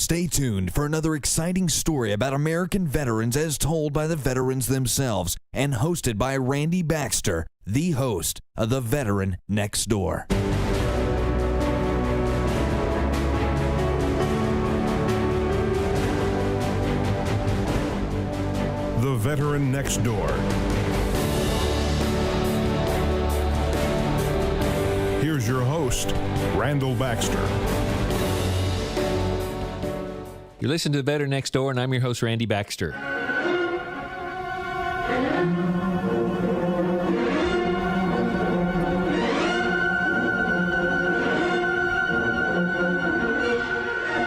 Stay tuned for another exciting story about American veterans as told by the veterans themselves and hosted by Randy Baxter, the host of The Veteran Next Door. The Veteran Next Door. Here's your host, Randall Baxter. You're listening to The Veteran Next Door, and I'm your host, Randy Baxter.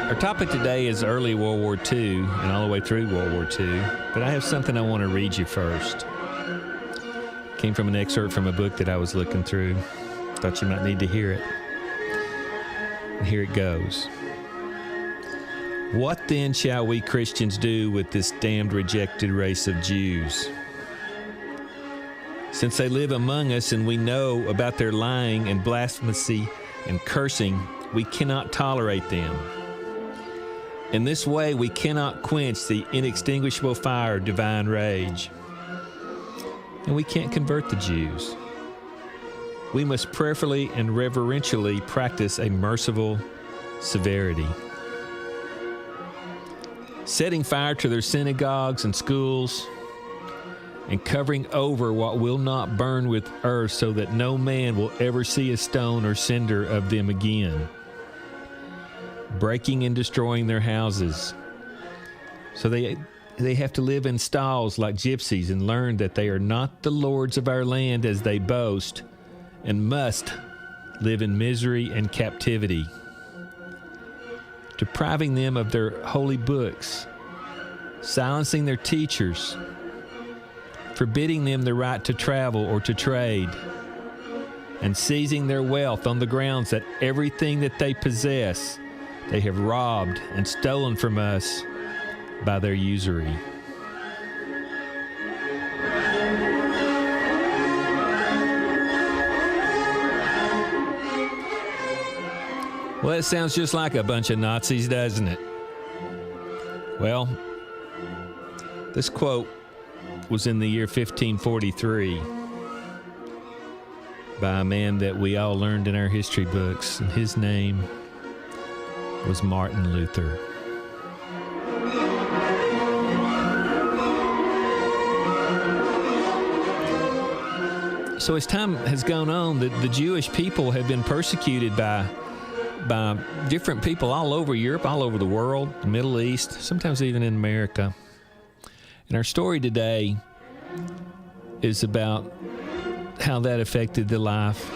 Our topic today is early World War II and all the way through World War II, but I have something I want to read you first. It came from an excerpt from a book that I was looking through. Thought you might need to hear it. And here it goes. What then shall we Christians do with this damned rejected race of Jews? Since they live among us and we know about their lying and blasphemy and cursing, we cannot tolerate them. In this way, we cannot quench the inextinguishable fire of divine rage. And we can't convert the Jews. We must prayerfully and reverentially practice a merciful severity. Setting fire to their synagogues and schools, and covering over what will not burn with earth so that no man will ever see a stone or cinder of them again. Breaking and destroying their houses, so they have to live in stalls like gypsies and learn that they are not the lords of our land as they boast, and must live in misery and captivity. Depriving them of their holy books, silencing their teachers, forbidding them the right to travel or to trade, and seizing their wealth on the grounds that everything that they possess they have robbed and stolen from us by their usury. Well, it sounds just like a bunch of Nazis, doesn't it? Well, this quote was in the year 1543 by a man that we all learned in our history books, and his name was Martin Luther. So as time has gone on, the Jewish people have been persecuted by different people all over Europe, all over the world, the Middle East, sometimes even in America. And our story today is about how that affected the life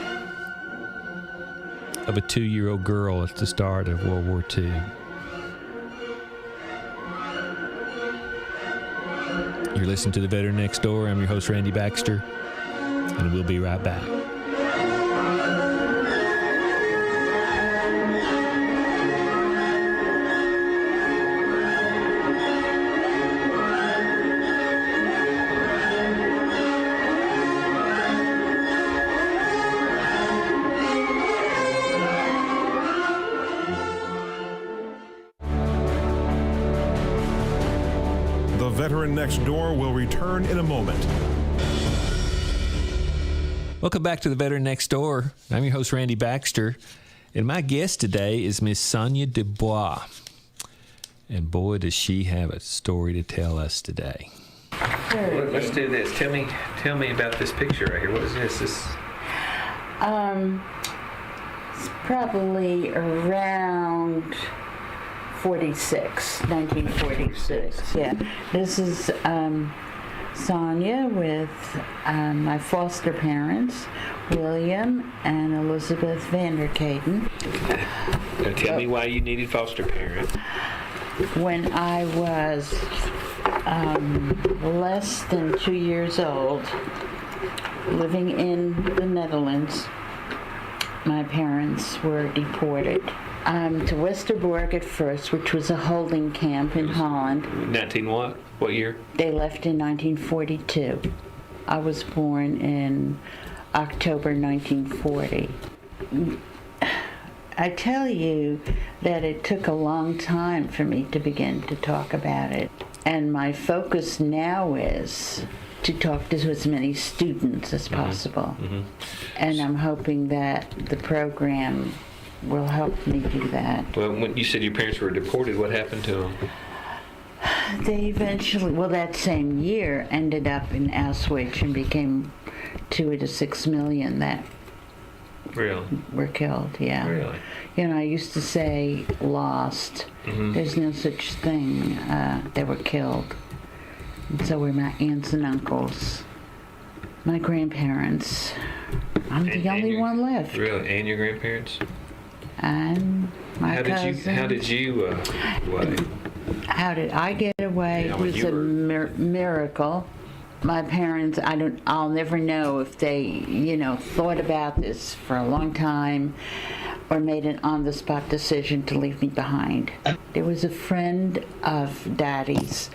of a 2-year-old girl at the start of World War II. You're listening to The Veteran Next Door. I'm your host, Randy Baxter, and we'll be right back. The Veteran Next Door will return in a moment. Welcome back to The Veteran Next Door. I'm your host, Randy Baxter, and my guest today is Miss Sonia Dubois. And boy, does she have a story to tell us today. Well, let's do this. Tell me about this picture right here. What is this? It's probably around 1946. Yeah. This is Sonia with my foster parents, William and Elizabeth Vanderkaden. Now tell me why you needed foster parents. When I was less than 2 years old, living in the Netherlands, my parents were deported to Westerbork at first, which was a holding camp in Holland. 19 what? What year? They left in 1942. I was born in October 1940. I tell you that it took a long time for me to begin to talk about it. And my focus now is to talk to as many students as possible. And I'm hoping that the program will help me do that. Well, when you said your parents were deported, what happened to them? They eventually, well, that same year, ended up in Auschwitz and became 2 to 6 million that Really? were killed, yeah. Really? You know, I used to say lost. There's no such thing. They were killed. And so were my aunts and uncles, my grandparents. I'm the only one left. Really? And your grandparents? And my cousins. How did you away? How did I get away? Yeah, It was a miracle. My parents, I'll never know if they, thought about this for a long time or made an on-the-spot decision to leave me behind. There was a friend of Daddy's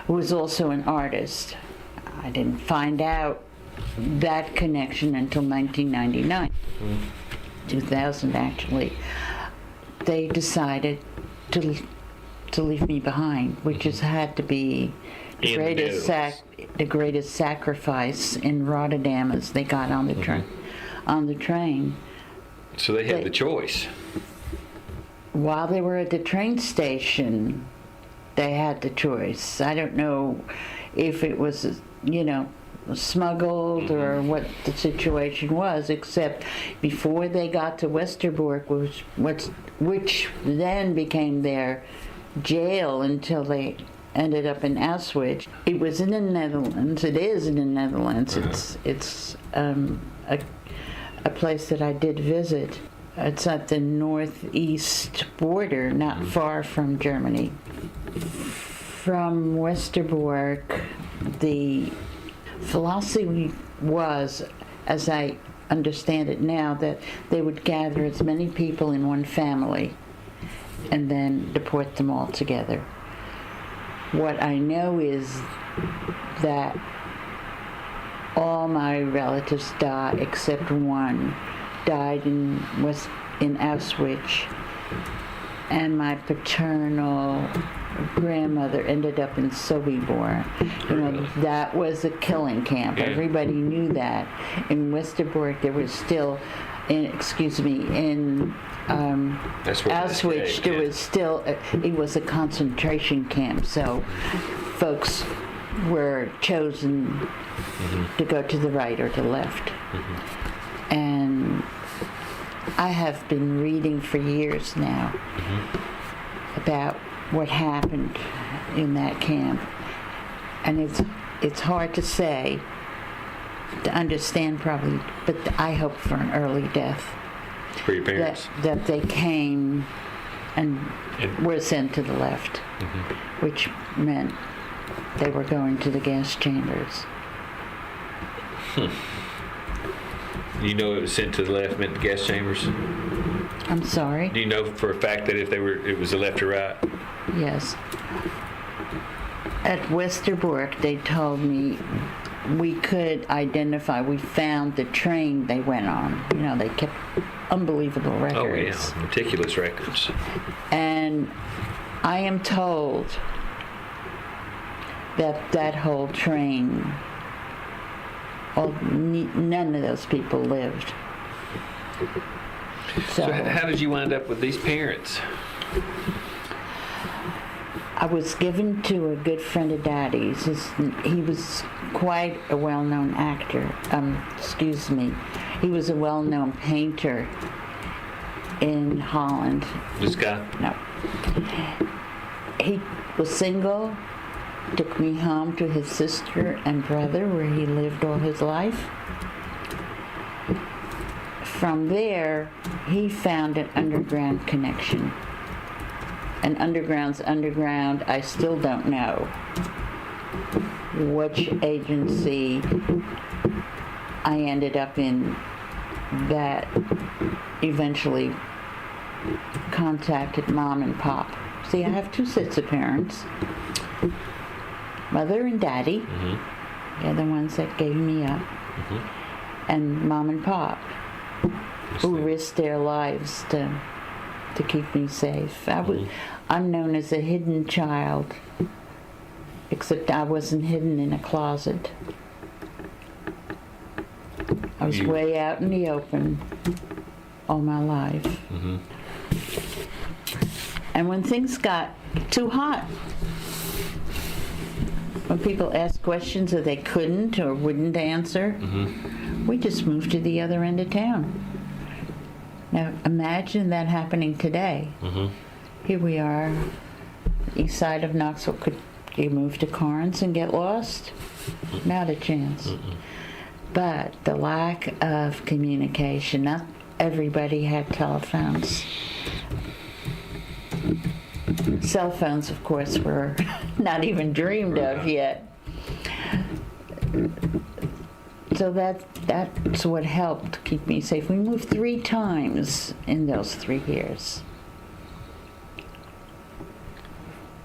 who was also an artist. I didn't find out that connection until 1999, 2000 actually. They decided to leave me behind, which has had to be the greatest sacrifice in Rotterdam as they got on the train. So they had the choice. While they were at the train station, they had the choice. I don't know if it was, smuggled or what the situation was, except before they got to Westerbork, which then became their jail until they ended up in Auschwitz. It was in the Netherlands. It is in the Netherlands. It's a place that I did visit. It's at the northeast border, not far from Germany. From Westerbork, the philosophy was, as I understand it now, that they would gather as many people in one family and then deport them all together. What I know is that all my relatives died, except one, died in Auschwitz, and my paternal grandmother ended up in Sobibor. That was a killing camp. Yeah. Everybody knew that. In Westerbork, there was still, in Auschwitz, there was still, it was a concentration camp, so folks were chosen to go to the right or to the left. And I have been reading for years now about what happened in that camp, and it's hard to say, to understand probably, but I hope for an early death. For your parents? That they came and were sent to the left, which meant they were going to the gas chambers. You know it was sent to the left meant the gas chambers? I'm sorry? Do you know for a fact that it was the left or right? Yes. At Westerbork, they told me we could identify, we found the train they went on. They kept unbelievable records. Oh, yeah, meticulous records. And I am told that whole train, none of those people lived. So how did you wind up with these parents? I was given to a good friend of Daddy's. He was quite a well-known actor. He was a well-known painter in Holland. This guy? No. He was single, took me home to his sister and brother where he lived all his life. From there, he found an underground connection. And underground's underground, I still don't know which agency I ended up in that eventually contacted Mom and Pop. See, I have two sets of parents, Mother and Daddy. They're the ones that gave me up. And Mom and Pop, who risked their lives to to keep me safe. I'm known as a hidden child, except I wasn't hidden in a closet. I was way out in the open all my life. Mm-hmm. And when things got too hot, when people asked questions that they couldn't or wouldn't answer, we just moved to the other end of town. Now imagine that happening today. Here we are, east side of Knoxville. Could you move to Carnes and get lost? Not a chance. But the lack of communication, not everybody had telephones. Cell phones, of course, were not even dreamed of yet. So that's what helped keep me safe. We moved 3 times in those 3 years.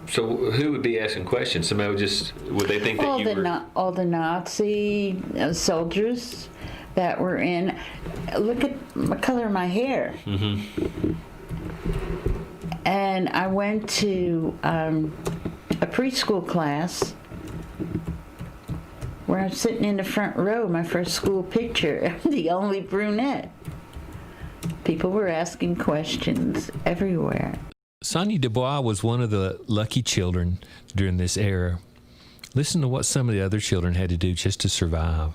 So who would be asking questions? Somebody would they think that all you the were... all the Nazi soldiers that were in. Look at the color of my hair. And I went to a preschool class where I'm sitting in the front row, my first school picture, the only brunette. People were asking questions everywhere. Sonia Dubois was one of the lucky children during this era. Listen to what some of the other children had to do just to survive.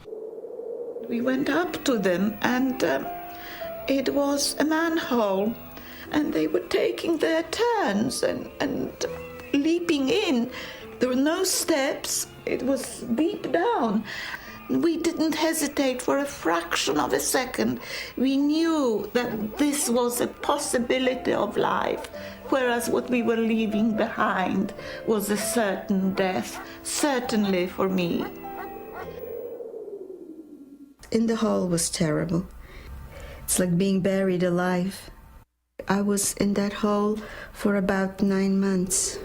We went up to them, and it was a manhole, and they were taking their turns and leaping in. There were no steps. It was deep down. We didn't hesitate for a fraction of a second. We knew that this was a possibility of life, whereas what we were leaving behind was a certain death, certainly for me. In the hall was terrible. It's like being buried alive. I was in that hole for about 9 months.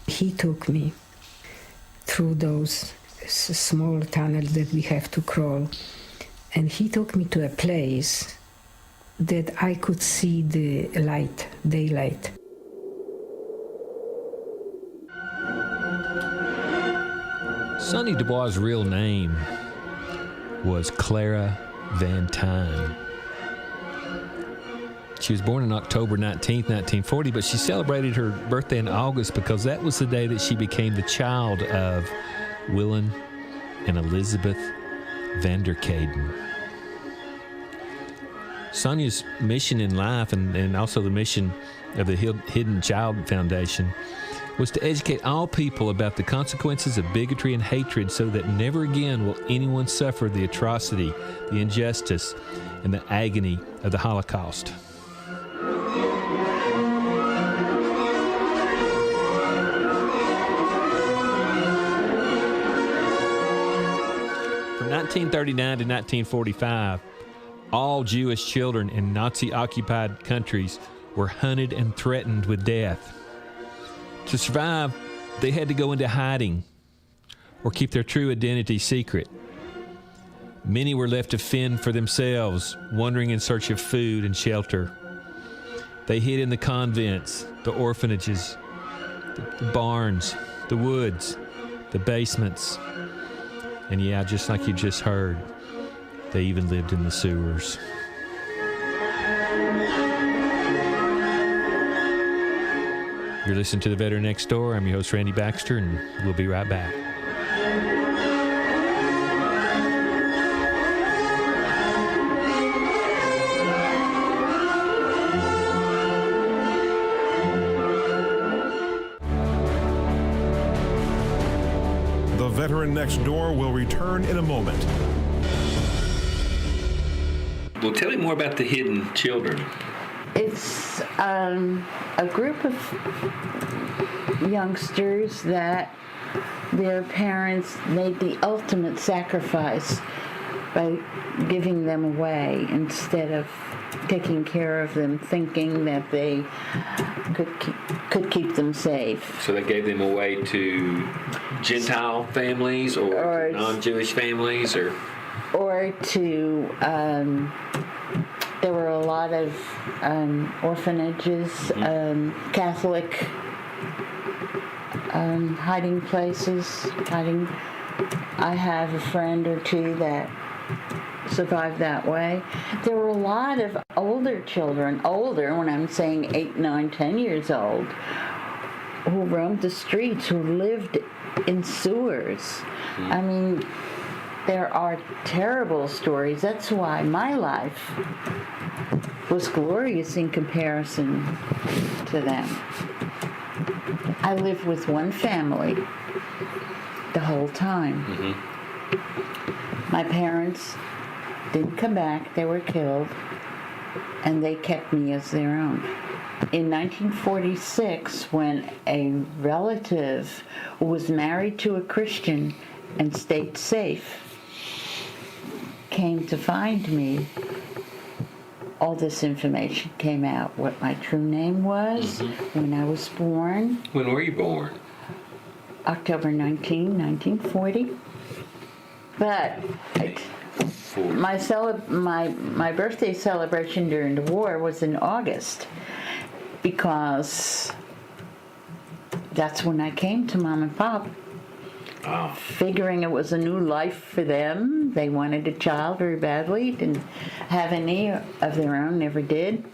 He took me through those small tunnels that we have to crawl, and he took me to a place that I could see the light, daylight. Sonia Dubois' real name was Clara Van Tyne. She was born on October 19th, 1940, but she celebrated her birthday in August because that was the day that she became the child of Willem and Elizabeth van der Kayden. Sonia's mission in life, and also the mission of the Hidden Child Foundation, was to educate all people about the consequences of bigotry and hatred so that never again will anyone suffer the atrocity, the injustice, and the agony of the Holocaust. From 1939 to 1945, all Jewish children in Nazi-occupied countries were hunted and threatened with death. To survive, they had to go into hiding or keep their true identity secret. Many were left to fend for themselves, wandering in search of food and shelter. They hid in the convents, the orphanages, the barns, the woods, the basements, and yeah, just like you just heard, they even lived in the sewers. You're listening to The Veteran Next Door. I'm your host, Randy Baxter, and we'll be right back. The Veteran Next Door will return in a moment. Well, tell me more about the Hidden Children. It's a group of youngsters that their parents made the ultimate sacrifice by giving them away instead of taking care of them, thinking that they could keep them safe. So they gave them away to Gentile families or non-Jewish families, or to there were a lot of orphanages, Catholic hiding places. I have a friend or two that survived that way. There were a lot of older children, older when I'm saying 8, 9, 10 years old, who roamed the streets, who lived in sewers. I mean, there are terrible stories. That's why my life was glorious in comparison to them. I lived with one family the whole time. My parents didn't come back. They were killed, and they kept me as their own. In 1946, when a relative who was married to a Christian and stayed safe came to find me, all this information came out. What my true name was, when I was born. When were you born? October 19, 1940. But my birthday celebration during the war was in August, because that's when I came to Mom and Pop. Oh. Figuring it was a new life for them. They wanted a child very badly, didn't have any of their own, never did.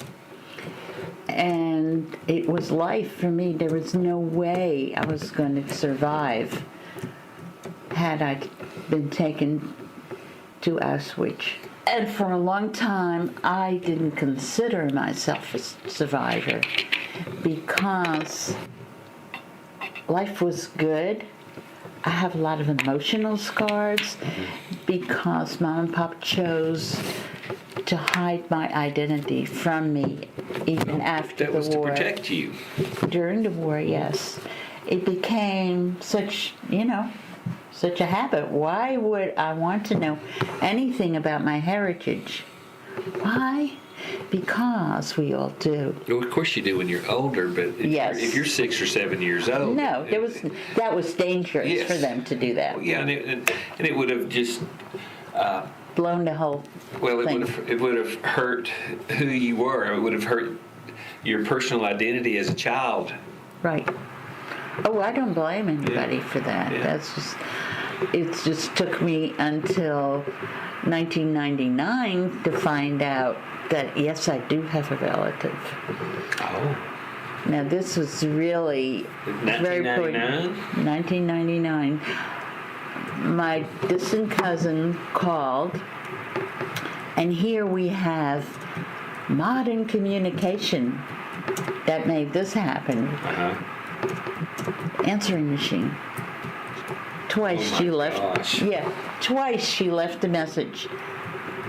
And it was life for me. There was no way I was going to survive had I been taken to Auschwitz. And for a long time, I didn't consider myself a survivor, because life was good. I have a lot of emotional scars because Mom and Pop chose to hide my identity from me even after the war. That was to protect you. During the war, yes. It became such a habit. Why would I want to know anything about my heritage? Why? Because we all do. Well, of course you do when you're older, but if you're 6 or 7 years old. No, that was dangerous for them to do that. Yeah, and it would have just blown the whole thing. It would have hurt who you were. It would have hurt your personal identity as a child. Right. Oh, I don't blame anybody for that. Yeah. It just took me until 1999 to find out that, yes, I do have a relative. Oh. Now, this was really 1999? 1999. My distant cousin called, and here we have modern communication that made this happen. Answering machine. Twice she left. Gosh. Yeah, twice she left a message.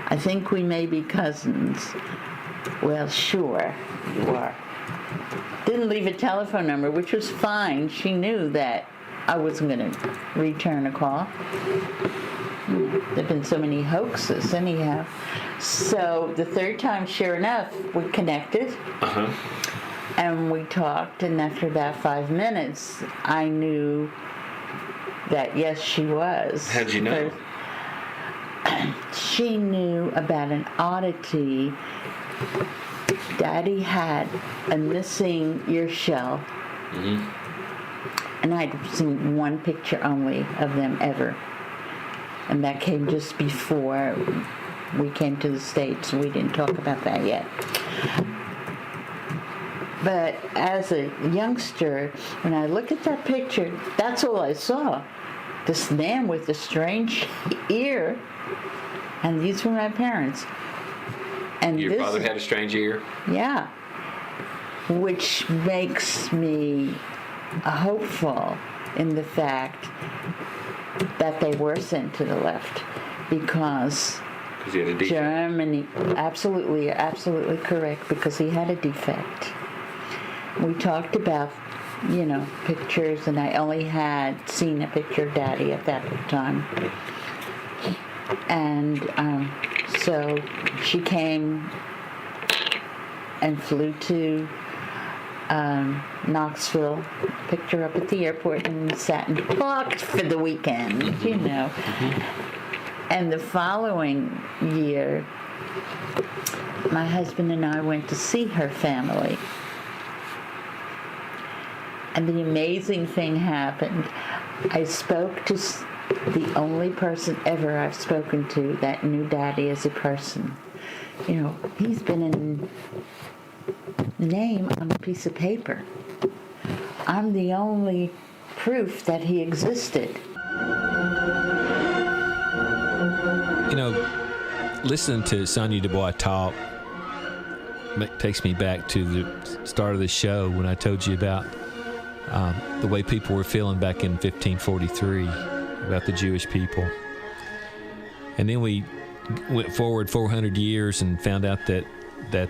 I think we may be cousins. Well, sure, you are. Didn't leave a telephone number, which was fine. She knew that I wasn't going to return a call. There've been so many hoaxes, anyhow. So the third time, sure enough, we connected. And we talked, and after about 5 minutes, I knew that, yes, she was. How'd you know? She knew about an oddity. Daddy had a missing ear shell. And I'd seen one picture only of them ever. And that came just before we came to the States. We didn't talk about that yet. But as a youngster, when I look at that picture, that's all I saw. This man with a strange ear. And these were my parents. And Your father had a strange ear? Yeah. Which makes me hopeful in the fact that they were sent to the left, because he had a defect. Germany, absolutely correct, because he had a defect. We talked about, pictures, and I only had seen a picture of Daddy at that time. And so she came and flew to Knoxville, picked her up at the airport, and sat and talked for the weekend, And the following year, my husband and I went to see her family. And the amazing thing happened. I spoke to the only person ever I've spoken to that knew Daddy as a person. You know, he's been in name on a piece of paper. I'm the only proof that he existed. You know, listening to Sonia Dubois talk takes me back to the start of the show when I told you about the way people were feeling back in 1543 about the Jewish people. And then we went forward 400 years and found out that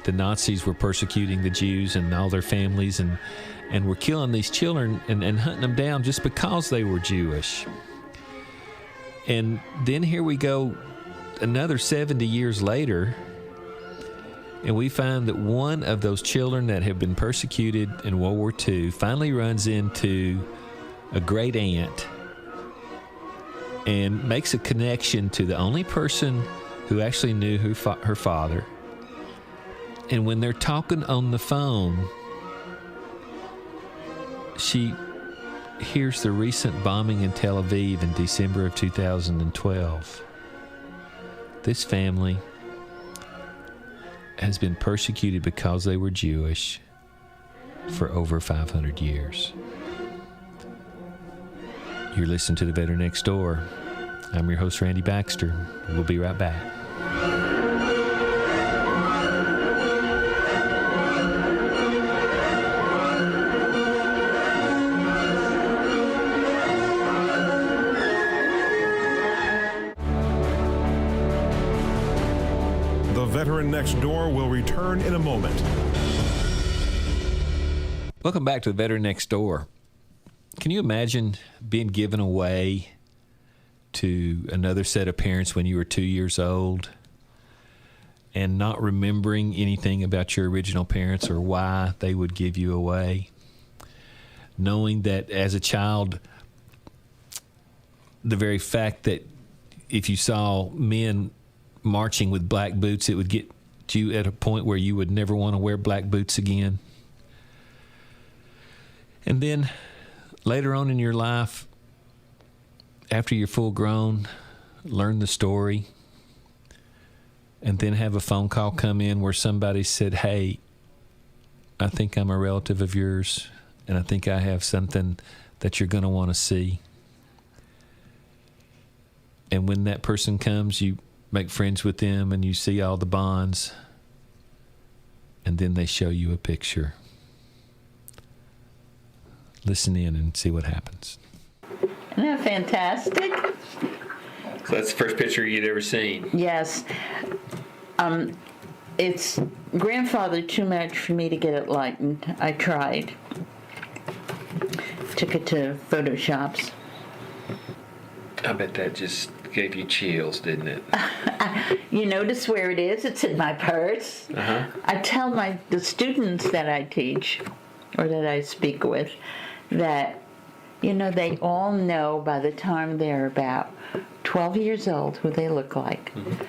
the Nazis were persecuting the Jews and all their families and were killing these children and hunting them down just because they were Jewish. And then here we go another 70 years later, and we find that one of those children that have been persecuted in World War II finally runs into a great aunt and makes a connection to the only person who actually knew her father. And when they're talking on the phone, she hears the recent bombing in Tel Aviv in December of 2012. This family has been persecuted because they were Jewish for over 500 years. You're listening to The Veteran Next Door. I'm your host, Randy Baxter. We'll be right back. The Veteran Next Door will return in a moment. Welcome back to The Veteran Next Door. Can you imagine being given away to another set of parents when you were 2 years old and not remembering anything about your original parents or why they would give you away? Knowing that as a child, the very fact that if you saw men marching with black boots, it would get you at a point where you would never want to wear black boots again. And then later on in your life, after you're full grown, learn the story, and then have a phone call come in where somebody said, "Hey, I think I'm a relative of yours, and I think I have something that you're going to want to see." And when that person comes, you make friends with them and you see all the bonds, and then they show you a picture. Listen in and see what happens. Isn't that fantastic? So that's the first picture you'd ever seen? Yes. It's grandfather too much for me to get it lightened. I tried. Took it to Photoshops. I bet that just gave you chills, didn't it? You notice where it is? It's in my purse. Uh-huh. I tell the students that I teach or that I speak with that, you know, they all know by the time they're about 12 years old who they look like. Mm-hmm.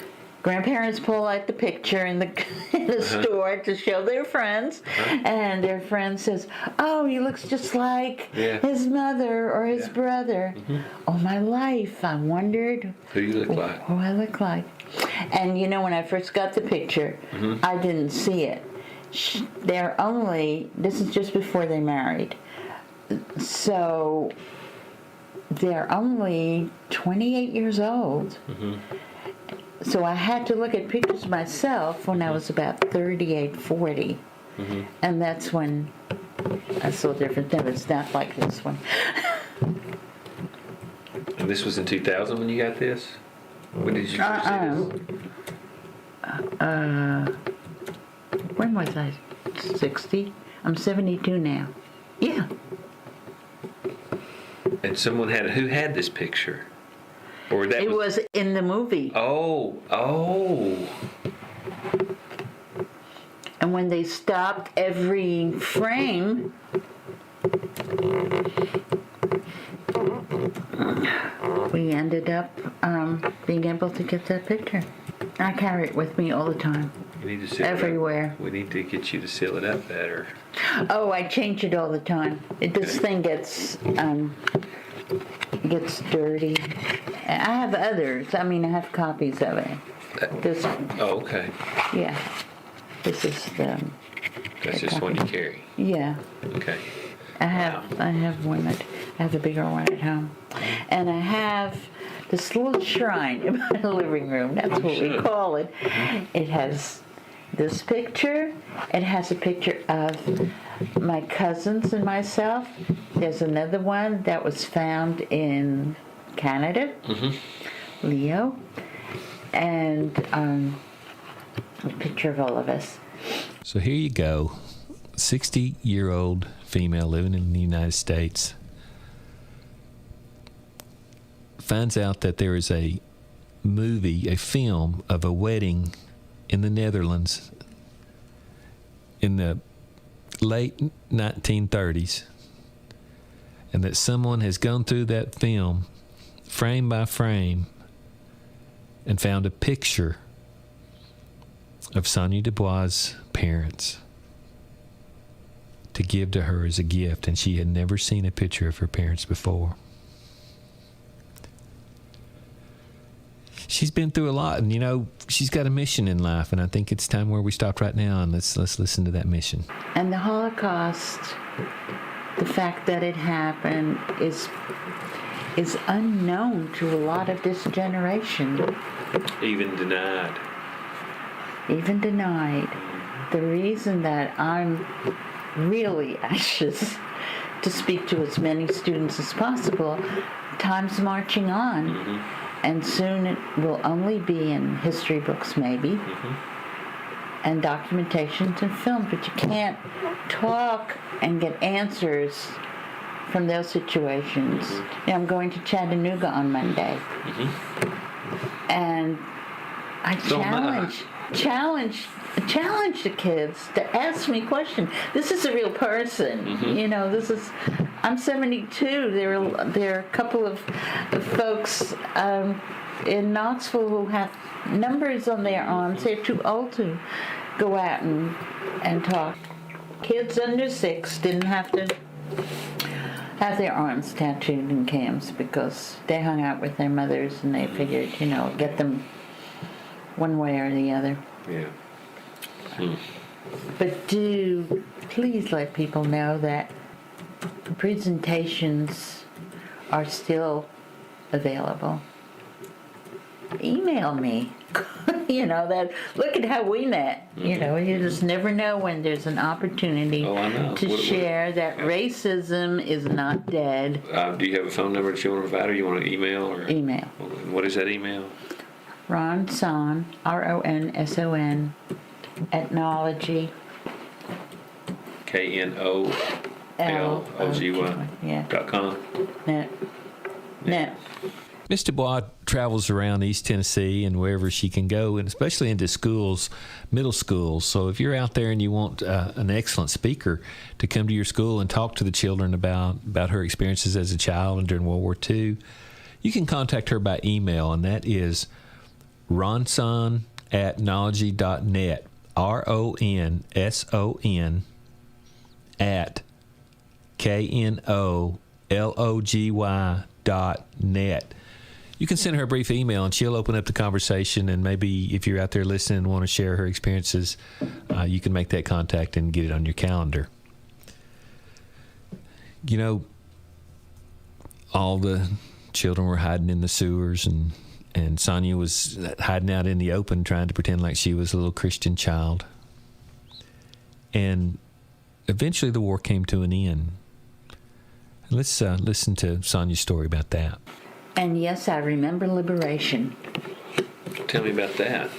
Grandparents pull out the picture in the store to show their friends, and their friend says, "Oh, he looks just like his mother or his brother." Mm-hmm. All my life, I wondered who you look like. Who I look like. And you know, when I first got the picture, I didn't see it. This is just before they married. So they're only 28 years old. Mm-hmm. So I had to look at pictures myself when I was about 38, 40. Mm-hmm. And that's when I saw different things. It's not like this one. And this was in 2000 when you got this? When did you first see this? When was I? 60? I'm 72 now. Yeah. And someone who had this picture? Or that it was in the movie. Oh. And when they stopped every frame, we ended up being able to get that picture. I carry it with me all the time. You need to seal Everywhere. It up. We need to get you to seal it up better. Oh, I change it all the time. This thing gets dirty. I have others. I mean, I have copies of it. This one. Oh, okay. Yeah. This is the. That's just one you carry. Yeah. Okay. I have one I have a bigger one at home, and I have this little shrine in my living room. That's what we call it. It has this picture. It has a picture of my cousins and myself. There's another one that was found in Canada, Leo, and a picture of all of us. So here you go. 60-year-old female living in the United States finds out that there is a movie, a film of a wedding in the Netherlands in the late 1930s, and that someone has gone through that film frame by frame and found a picture of Sonia Dubois' parents to give to her as a gift, and she had never seen a picture of her parents before. She's been through a lot, and she's got a mission in life, and I think it's time where we stop right now and let's listen to that mission. And the Holocaust, the fact that it happened is unknown to a lot of this generation. Even denied. The reason that I'm really anxious to speak to as many students as possible, time's marching on, and soon it will only be in history books maybe, and documentations and film, but you can't talk and get answers from those situations. I'm going to Chattanooga on Monday, and I challenge the kids to ask me questions. This is a real person. I'm 72. There are a couple of folks in Knoxville who have numbers on their arms. They're too old to go out and talk. Kids under 6 didn't have to have their arms tattooed in cams because they hung out with their mothers and they figured, get them one way or the other. Yeah. But do please let people know that presentations are still available. Email me. Look at how we met. You just never know when there's an opportunity to share that racism is not dead. Do you have a phone number that you want to provide, or you want an email? Or email. What is that email? Ronson, RONSON, Ethnology. KNOLOGY.com. Net. Miss Dubois travels around East Tennessee and wherever she can go, and especially into schools, middle schools. So if you're out there and you want an excellent speaker to come to your school and talk to the children about her experiences as a child and during World War II, you can contact her by email, and that is ronson@knology.net, RONSON at KNOLOGY.net. You can send her a brief email, and she'll open up the conversation, and maybe if you're out there listening and want to share her experiences, you can make that contact and get it on your calendar. All the children were hiding in the sewers, and Sonia was hiding out in the open trying to pretend like she was a little Christian child. And eventually the war came to an end. Let's listen to Sonia's story about that. And yes, I remember liberation. Tell me about that.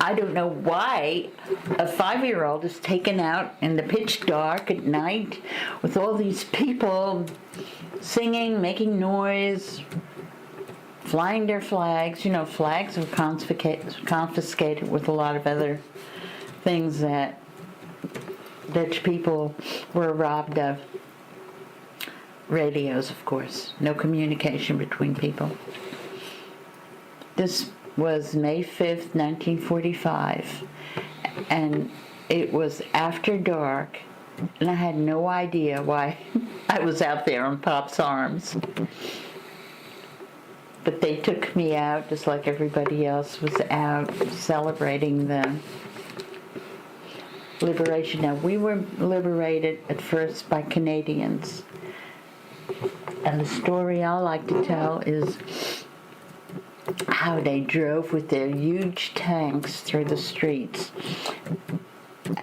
I don't know why a 5-year-old is taken out in the pitch dark at night with all these people singing, making noise, flying their flags. Flags were confiscated with a lot of other things that Dutch people were robbed of. Radios, of course. No communication between people. This was May 5th, 1945, and it was after dark, and I had no idea why I was out there on Pop's arms. But they took me out just like everybody else was out celebrating the liberation. Now, we were liberated at first by Canadians. And the story I like to tell is how they drove with their huge tanks through the streets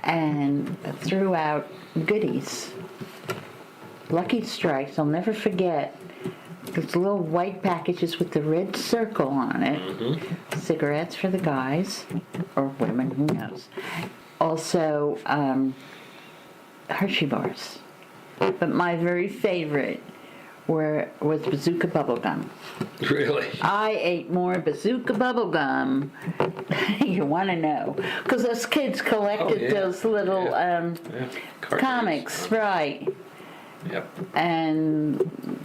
and threw out goodies. Lucky Strikes, I'll never forget. Those little white packages with the red circle on it. Mm-hmm. Cigarettes for the guys, or women, who knows. Also, Hershey bars. But my very favorite was Bazooka bubblegum. Really? I ate more Bazooka bubblegum. You want to know. Because those kids collected those little comics, right. Yep. And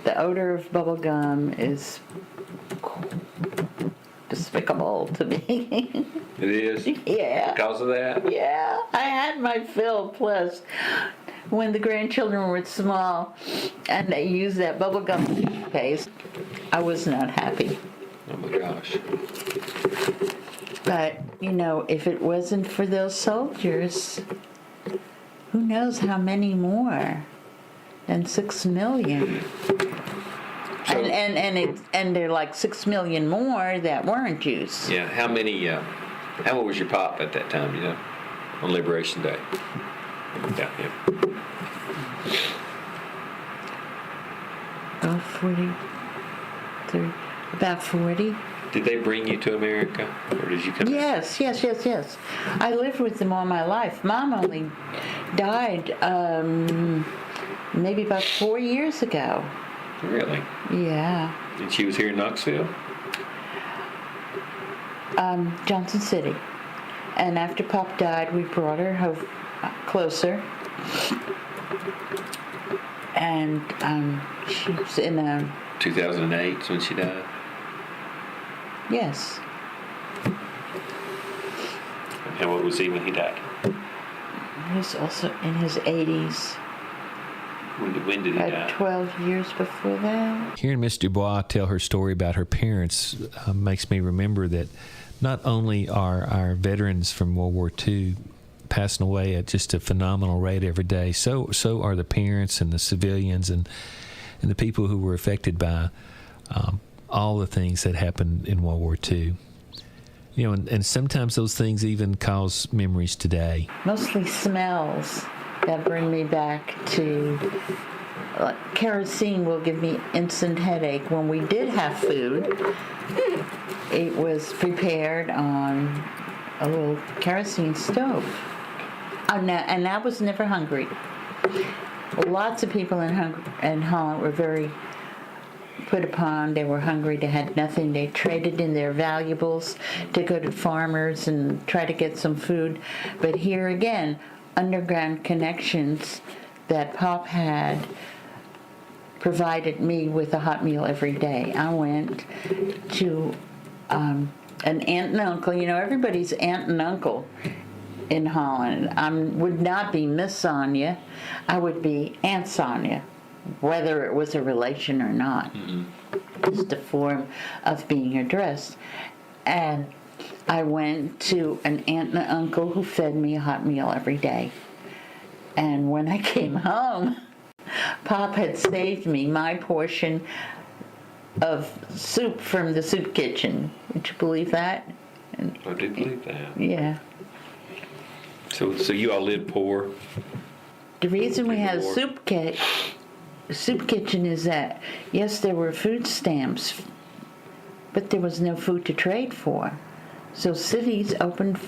the odor of bubblegum is despicable to me. It is? Yeah. Because of that? Yeah. I had my fill, plus when the grandchildren were small and they used that bubblegum paste, I was not happy. Oh my gosh. But, you know, if it wasn't for those soldiers, who knows how many more than 6 million. So, and they're like 6 million more that weren't Jews. Yeah, how old was your pop at that time, you know, on Liberation Day? Yeah. Oh, 40, 30, about 40. Did they bring you to America, or did you come? Yes. I lived with them all my life. Mom only died maybe about 4 years ago. Really? Yeah. And she was here in Knoxville? Johnson City. And after Pop died, we brought her closer. And she was in a... 2008 when she died? Yes. And what was he when he died? He was also in his 80s. When did he die? 12 years before that. Hearing Miss Dubois tell her story about her parents makes me remember that not only are our veterans from World War II passing away at just a phenomenal rate every day, so are the parents and the civilians and the people who were affected by all the things that happened in World War II. You know, and sometimes those things even cause memories today. Mostly smells that bring me back to, kerosene will give me instant headache. When we did have food, it was prepared on a little kerosene stove. And I was never hungry. Lots of people in Holland were very put upon. They were hungry. They had nothing. They traded in their valuables to go to farmers and try to get some food. But here again, underground connections that Pop had provided me with a hot meal every day. I went to an aunt and uncle. You know, everybody's aunt and uncle in Holland. I would not be Miss Sonia. I would be Aunt Sonia, whether it was a relation or not. Mm-hmm. Just a form of being addressed. And I went to an aunt and uncle who fed me a hot meal every day. And when I came home, Pop had saved me my portion of soup from the soup kitchen. Would you believe that? I do believe that. Yeah. So you all lived poor? The reason we had a soup kitchen is that, yes, there were food stamps, but there was no food to trade for. So cities opened,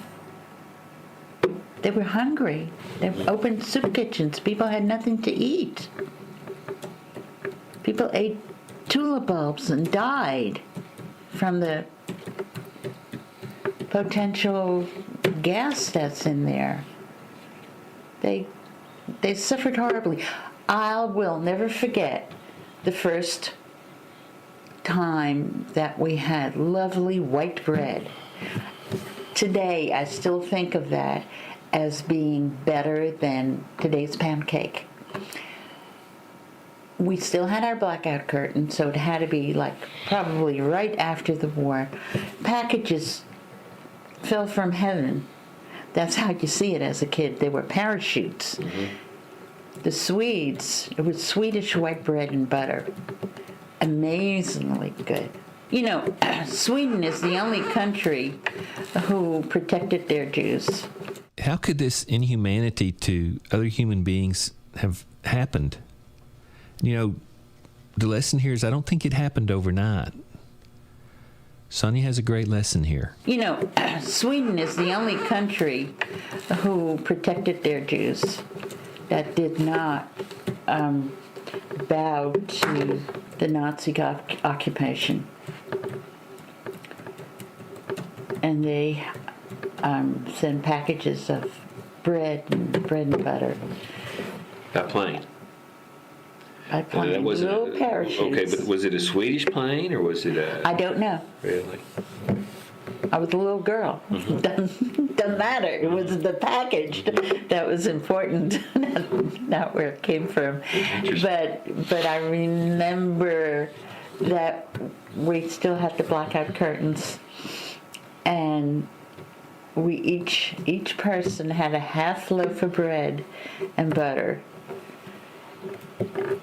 they were hungry. They opened soup kitchens. People had nothing to eat. People ate tulip bulbs and died from the potential gas that's in there. They suffered horribly. I will never forget the first time that we had lovely white bread. Today, I still think of that as being better than today's pancake. We still had our blackout curtain, so it had to be like probably right after the war. Packages fell from heaven. That's how you see it as a kid. They were parachutes. Mm-hmm. The Swedes, it was Swedish white bread and butter. Amazingly good. You know, Sweden is the only country who protected their Jews. How could this inhumanity to other human beings have happened? You know, the lesson here is I don't think it happened overnight. Sonia has a great lesson here. You know, Sweden is the only country who protected their Jews that did not bow to the Nazi occupation. And they send packages of bread and butter. By plane? By plane, little parachutes. Okay, but was it a Swedish plane or was it a... I don't know. Really? I was a little girl. Mm-hmm. Doesn't matter. It was the package that was important, not where it came from. But I remember that we still had the blackout curtains, and we each person had a half loaf of bread and butter,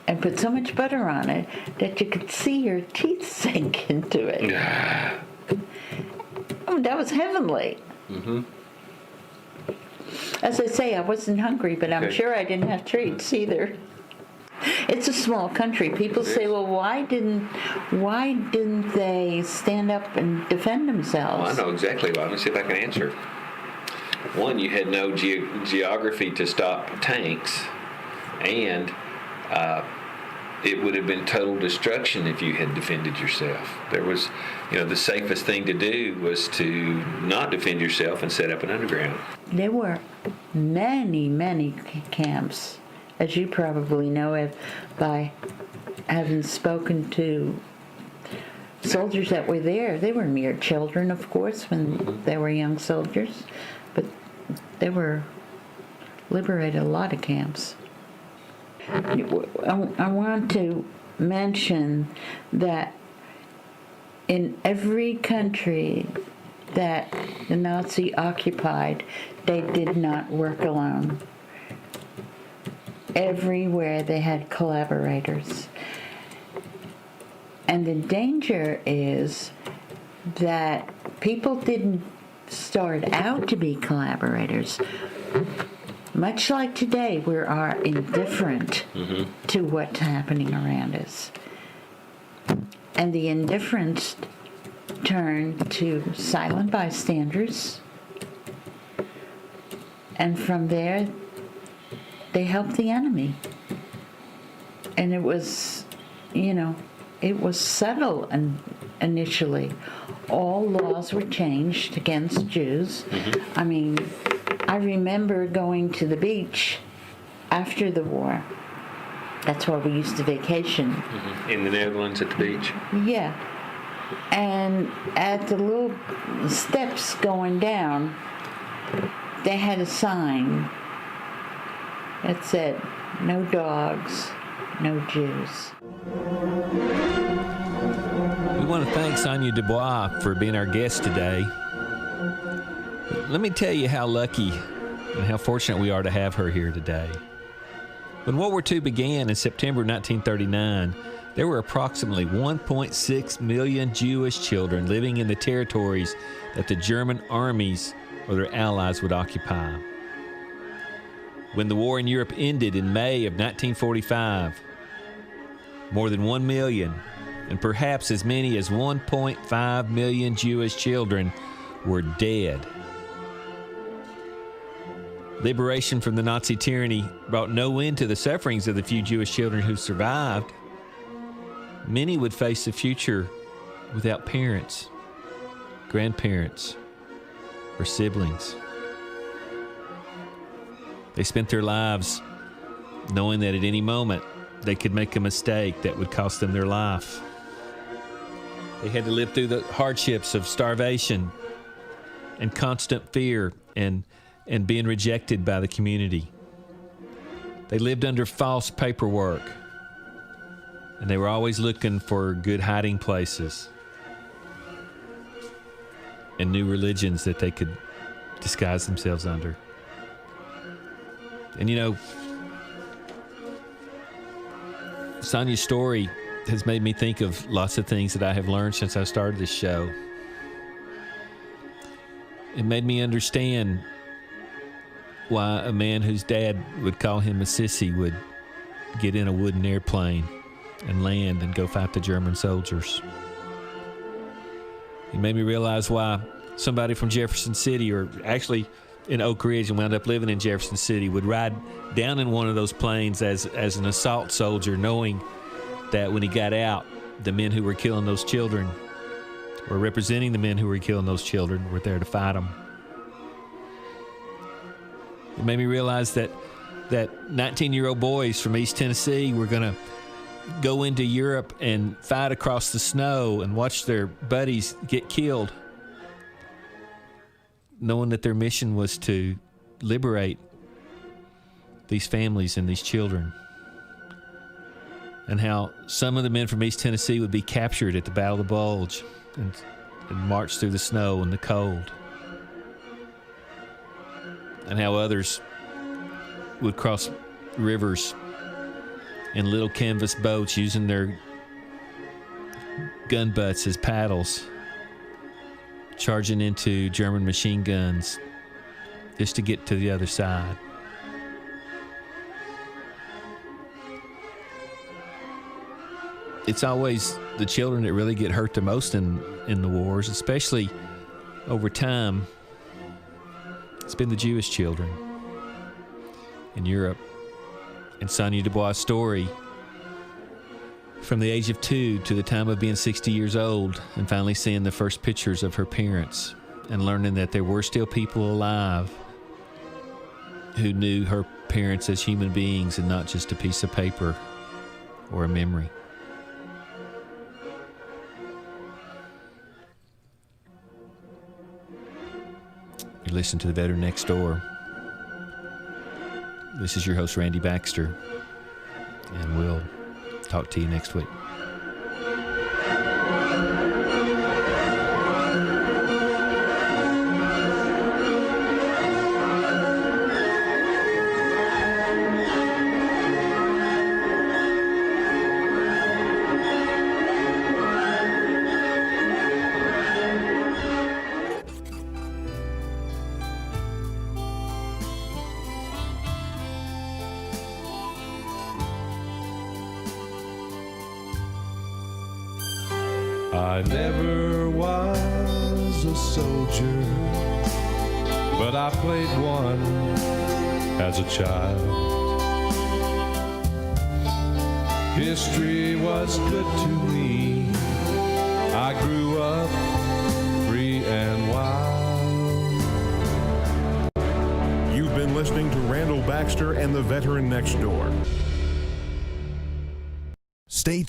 and put so much butter on it that you could see your teeth sink into it. Oh, that was heavenly. Mm-hmm. As I say, I wasn't hungry, but I'm sure I didn't have treats either. It's a small country. People say, well, why didn't they stand up and defend themselves? Well, I know exactly why. Let me see if I can answer. One, you had no geography to stop tanks, and it would have been total destruction if you had defended yourself. There was, the safest thing to do was to not defend yourself and set up an underground. There were many, many camps, as you probably know by having spoken to soldiers that were there. They were mere children, of course, when they were young soldiers, but they were liberated a lot of camps. I want to mention that in every country that the Nazi occupied, they did not work alone. Everywhere they had collaborators. And the danger is that people didn't start out to be collaborators. Much like today, we are indifferent to what's happening around us. And the indifference turned to silent bystanders. And from there, they helped the enemy. And it was, it was subtle initially. All laws were changed against Jews. I mean, I remember going to the beach after the war. That's where we used to vacation. In the Netherlands at the beach? Yeah. And at the little steps going down, they had a sign that said, "No dogs, no Jews." We want to thank Sonia Dubois for being our guest today. Let me tell you how lucky and how fortunate we are to have her here today. When World War II began in September 1939, there were approximately 1.6 million Jewish children living in the territories that the German armies or their allies would occupy. When the war in Europe ended in May of 1945, more than 1 million, and perhaps as many as 1.5 million Jewish children were dead. Liberation from the Nazi tyranny brought no end to the sufferings of the few Jewish children who survived. Many would face a future without parents, grandparents, or siblings. They spent their lives knowing that at any moment they could make a mistake that would cost them their life. They had to live through the hardships of starvation and constant fear and being rejected by the community. They lived under false paperwork, and they were always looking for good hiding places and new religions that they could disguise themselves under. And you know, Sonia's story has made me think of lots of things that I have learned since I started this show. It made me understand why a man whose dad would call him a sissy would get in a wooden airplane and land and go fight the German soldiers. It made me realize why somebody from Jefferson City, or actually in Oak Ridge and wound up living in Jefferson City, would ride down in one of those planes as an assault soldier, knowing that when he got out, the men who were killing those children, or representing the men who were killing those children, were there to fight them. It made me realize that 19-year-old boys from East Tennessee were going to go into Europe and fight across the snow and watch their buddies get killed, knowing that their mission was to liberate these families and these children. And how some of the men from East Tennessee would be captured at the Battle of the Bulge and march through the snow and the cold. And how others would cross rivers in little canvas boats using their gun butts as paddles, charging into German machine guns just to get to the other side. It's always the children that really get hurt the most in the wars, especially over time. It's been the Jewish children in Europe. And Sonia Dubois' story, from the age of 2 to the time of being 60 years old, and finally seeing the first pictures of her parents, and learning that there were still people alive who knew her parents as human beings and not just a piece of paper or a memory. You listen to The Veteran Next Door. This is your host, Randy Baxter, and we'll talk to you next week. I never was a soldier, but I played one as a child. History was good to me. I grew up free and wild. You've been listening to Randall Baxter and the Veteran Next Door.